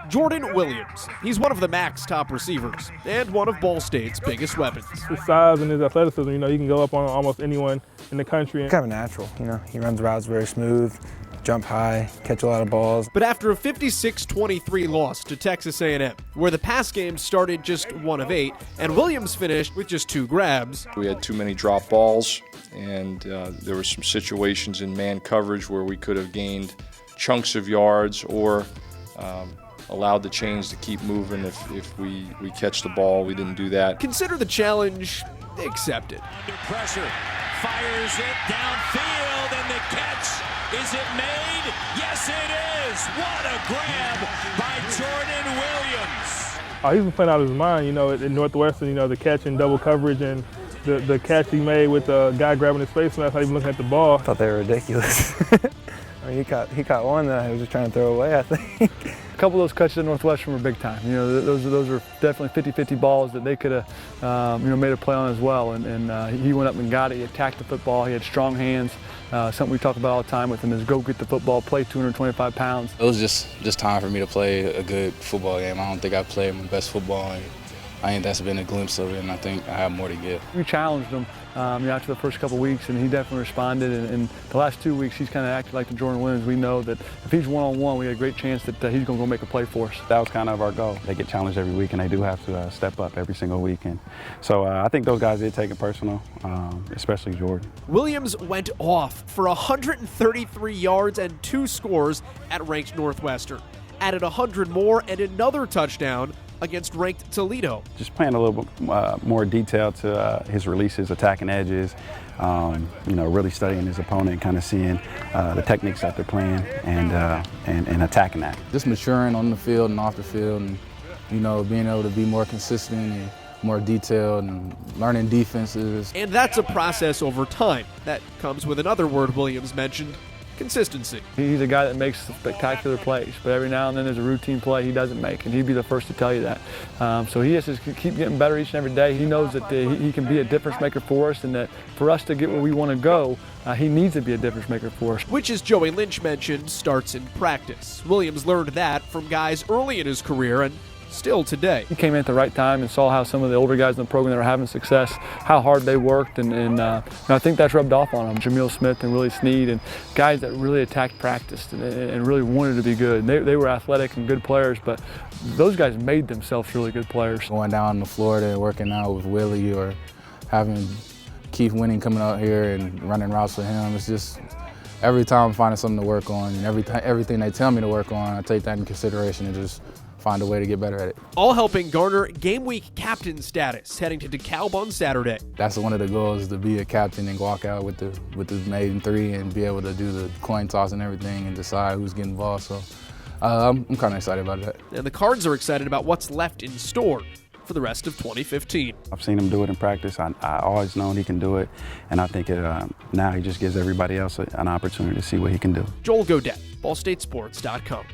Jordan Williams. He's one of the MAC's top receivers and one of Ball State's biggest weapons. His size and his athleticism, he can go up on almost anyone in the country. Kind of natural, he runs routes very smooth, jump high, catch a lot of balls. But after a 56-23 loss to Texas A&M, where the pass game started just 1 of 8, and Williams finished with just 2 grabs. We had too many drop balls, and there were some situations in man coverage where we could have gained chunks of yards or allowed the chains to keep moving if we catch the ball. We didn't do that. Consider the challenge accepted. Under pressure, fires it downfield, and the catch. Is it made? Yes, it is. What a grab by Jordan Williams. He's been playing out of his mind, at Northwestern, the catch in double coverage and the catch he made with the guy grabbing his face mask, not even looking at the ball. I thought they were ridiculous. He caught one that he was just trying to throw away, I think. A couple of those catches at Northwestern were big time. Those were definitely 50-50 balls that they could have, made a play on as well. And he went up and got it. He attacked the football. He had strong hands. Something we talk about all the time with him is go get the football, play 225 pounds. It was just time for me to play a good football game. I don't think I played my best football, and I think that's been a glimpse of it, and I think I have more to give. We challenged him after the first couple of weeks, and he definitely responded. And the last 2 weeks, he's kind of acted like the Jordan Williams. We know that if he's one-on-one, we got a great chance that he's going to go make a play for us. That was kind of our goal. They get challenged every week, and they do have to step up every single week. And so I think those guys did take it personal, especially Jordan. Williams went off for 133 yards and 2 scores at ranked Northwestern. Added 100 more and another touchdown against ranked Toledo. Just paying a little bit more detail to his releases, attacking edges, really studying his opponent, kind of seeing the techniques that they're playing and attacking that. Just maturing on the field and off the field, and being able to be more consistent and more detailed and learning defenses. And that's a process over time. That comes with another word Williams mentioned: consistency. He's a guy that makes spectacular plays, but every now and then there's a routine play he doesn't make, and he'd be the first to tell you that. So he has to keep getting better each and every day. He knows that he can be a difference maker for us, and that for us to get where we want to go, he needs to be a difference maker for us. Which, as Joey Lynch mentioned, starts in practice. Williams learned that from guys early in his career and still today. He came in at the right time and saw how some of the older guys in the program that are having success, how hard they worked, and I think that's rubbed off on them. Jamil Smith and Willie Snead, and guys that really attacked practice and really wanted to be good. They were athletic and good players, but those guys made themselves really good players. Going down to Florida and working out with Willie, or having Keith Winning coming out here and running routes with him, it's just every time I'm finding something to work on, and everything they tell me to work on, I take that into consideration and just find a way to get better at it. All helping garner game week captain status heading to DeKalb on Saturday. That's one of the goals, to be a captain and walk out with the maiden 3 and be able to do the coin toss and everything and decide who's getting involved. So I'm kind of excited about that. And the Cards are excited about what's left in store for the rest of 2015. I've seen him do it in practice. I always known he can do it, and I think now he just gives everybody else an opportunity to see what he can do. Joel Godet, BallStateSports.com.